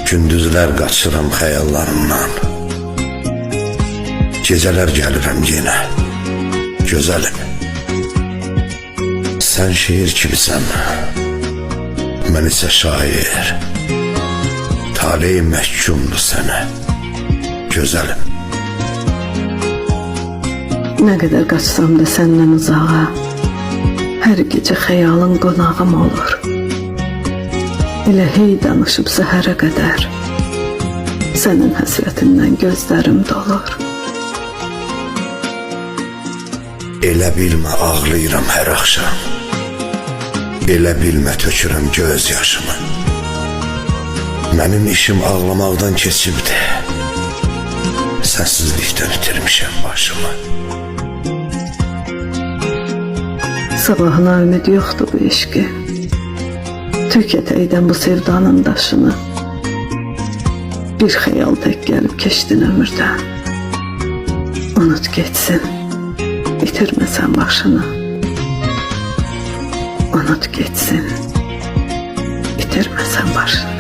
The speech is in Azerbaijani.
Gündüzlər qaçıram xəyallarımdan, gecələr gəlirəm yenə, gözəlim. Sən şeir kimisən, mən isə şair. Taley məhkumdur sənə, gözəlim. Nə qədər qaçsam da səndən uzağa, hər gecə xəyalın qonağım olur. Elə hey danışıb səhərə qədər, sənin həsrətindən gözlərim dolur. Elə bilmə ağlayıram hər axşam, elə bilmə tökürəm göz yaşımı. Mənim işim ağlamaqdan keçibdi, səssizlikdən itirmişəm başımı. Sabahına ümid yoxdur bu eşqi, tükətəkdən bu sevdanın daşını. Bir xəyal tək gəlib keçdin ömürdən, unut geçsin, itirməsən başını. Unut geçsin, itirməsən başını.